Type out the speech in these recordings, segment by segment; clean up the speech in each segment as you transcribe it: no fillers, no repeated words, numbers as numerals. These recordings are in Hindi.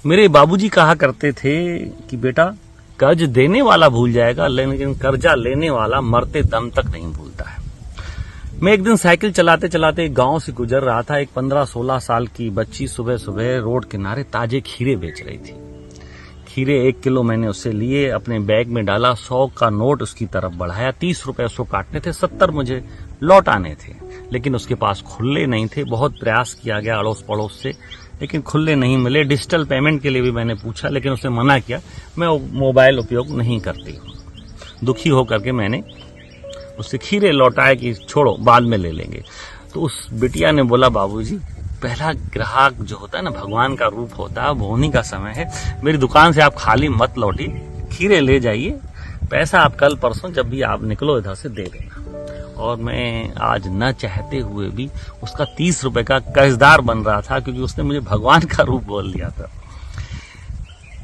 मेरे बाबूजी कहा करते थे कि बेटा कर्ज देने वाला भूल जाएगा लेकिन कर्जा लेने वाला मरते दम तक नहीं भूलता है। मैं एक दिन साइकिल चलाते चलाते एक गांव से गुजर रहा था। एक 15-16 साल की बच्ची सुबह सुबह रोड किनारे ताजे खीरे बेच रही थी। खीरे 1 किलो मैंने उससे लिए, अपने बैग में डाला, 100 का नोट उसकी तरफ बढ़ाया। 30 रुपए उसको काटने थे, 70 मुझे लौट आने थे, लेकिन उसके पास खुल्ले नहीं थे। बहुत प्रयास किया गया अड़ोस पड़ोस से, लेकिन खुल्ले नहीं मिले। डिजिटल पेमेंट के लिए भी मैंने पूछा, लेकिन उसने मना किया, मैं मोबाइल उपयोग नहीं करती हूँ। दुखी होकर के मैंने उससे खीरे लौटाए कि छोड़ो बाद में ले लेंगे। तो उस बिटिया ने बोला, बाबूजी पहला ग्राहक जो होता है ना भगवान का रूप होता है, होने का समय है। मेरी दुकान से आप खाली मत लौटिए, खीरे ले जाइए, पैसा आप कल परसों जब भी आप निकलो इधर से दे देना। और मैं आज न चाहते हुए भी उसका 30 रुपए का कर्जदार बन रहा था, क्योंकि उसने मुझे भगवान का रूप बोल दिया था।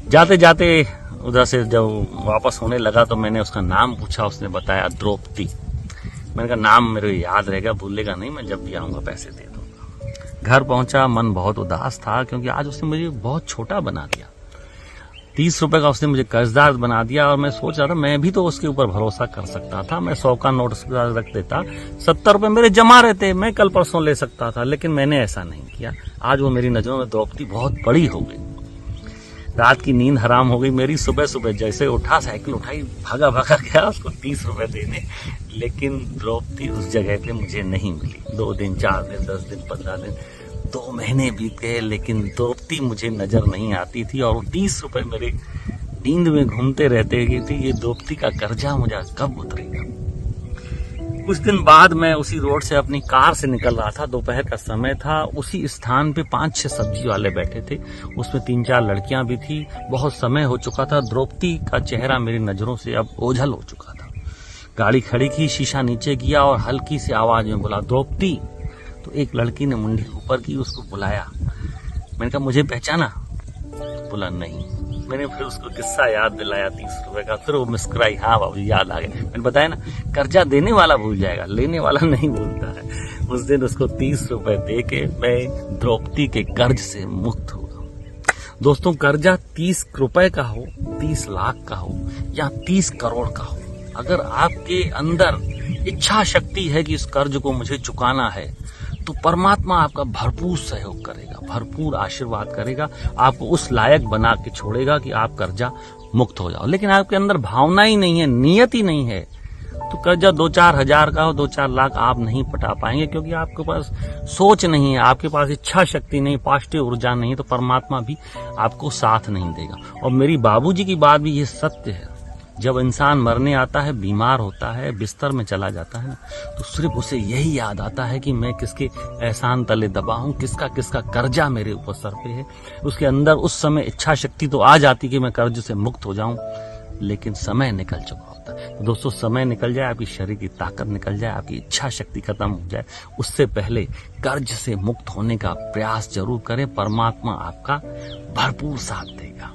जाते जाते उधर से जब वापस होने लगा तो मैंने उसका नाम पूछा। उसने बताया द्रौपदी। मैंने कहा नाम मेरे याद रहेगा, भूलेगा नहीं, मैं जब भी आऊंगा पैसे दे दूंगा। घर पहुंचा, मन बहुत उदास था, क्योंकि आज उसने मुझे बहुत छोटा बना दिया। 30 रुपए का उसने मुझे कर्जदार बना दिया। और मैं सोच रहा था मैं भी तो उसके ऊपर भरोसा कर सकता था। मैं 100 का नोट उसके साथ रख देता, 70 रुपए मेरे जमा रहते, मैं कल परसों ले सकता था, लेकिन मैंने ऐसा नहीं किया। आज वो मेरी नजरों में द्रौपदी बहुत बड़ी हो गई। रात की नींद हराम हो गई मेरी। सुबह सुबह जैसे उठा, साइकिल उठाई, भागा भागा गया उसको 30 रुपए देने, लेकिन द्रौपदी उस जगह पे मुझे नहीं मिली। 2 दिन, 4 दिन, 10 दिन, 15 दिन, 2 महीने बीत गए, लेकिन द्रौपदी मुझे नजर नहीं आती थी। और 30 रुपए मेरे नींद में घूमते रहते थे। ये द्रौपदी का कर्जा मुझे कब उतरेगा। कुछ दिन बाद मैं उसी रोड से अपनी कार से निकल रहा था, दोपहर का समय था। उसी स्थान पे 5-6 सब्जी वाले बैठे थे, उसमें 3-4 लड़कियां भी थी। बहुत समय हो चुका था, द्रौपदी का चेहरा मेरी नजरों से अब ओझल हो चुका था। गाड़ी खड़ी की, शीशा नीचे किया और हल्की सी आवाज में बोला, द्रौपदी। तो एक लड़की ने मुंडी ऊपर की, उसको बुलाया। मैंने कहा मुझे पहचाना? बोला नहीं। मैंने फिर उसको किस्सा याद दिलाया 30 रुपए का। फिर वो मुस्कुराई, हाँ बाबू याद आ गया। मैंने बताया ना, कर्जा देने वाला भूल जाएगा, लेने वाला नहीं भूलता है। उस दिन उसको 30 रुपए दे के मैं द्रौपदी के कर्ज से मुक्त हुआ। दोस्तों, कर्जा 30 रुपए का हो, 30 लाख का हो या 30 करोड़ का हो, अगर आपके अंदर इच्छा शक्ति है कि इस कर्ज को मुझे चुकाना है, तो परमात्मा आपका भरपूर सहयोग करेगा, भरपूर आशीर्वाद करेगा, आपको उस लायक बना के छोड़ेगा कि आप कर्जा मुक्त हो जाओ। लेकिन आपके अंदर भावना ही नहीं है, नियत ही नहीं है, तो कर्जा 2-4 हजार का हो, 2-4 लाख आप नहीं पटा पाएंगे, क्योंकि आपके पास सोच नहीं है, आपके पास इच्छा शक्ति नहीं, पॉजिटिव ऊर्जा नहीं, तो परमात्मा भी आपको साथ नहीं देगा। और मेरी बाबूजी की बात भी ये सत्य है। जब इंसान मरने आता है, बीमार होता है, बिस्तर में चला जाता है ना, तो सिर्फ उसे यही याद आता है कि मैं किसके एहसान तले दबा हूं, किसका किसका कर्जा मेरे ऊपर सर पे है। उसके अंदर उस समय इच्छा शक्ति तो आ जाती कि मैं कर्ज से मुक्त हो जाऊं, लेकिन समय निकल चुका होता है। तो दोस्तों, समय निकल जाए, आपकी शरीर की ताकत निकल जाए, आपकी इच्छा शक्ति खत्म हो जाए, उससे पहले कर्ज से मुक्त होने का प्रयास जरूर करें। परमात्मा आपका भरपूर साथ देगा।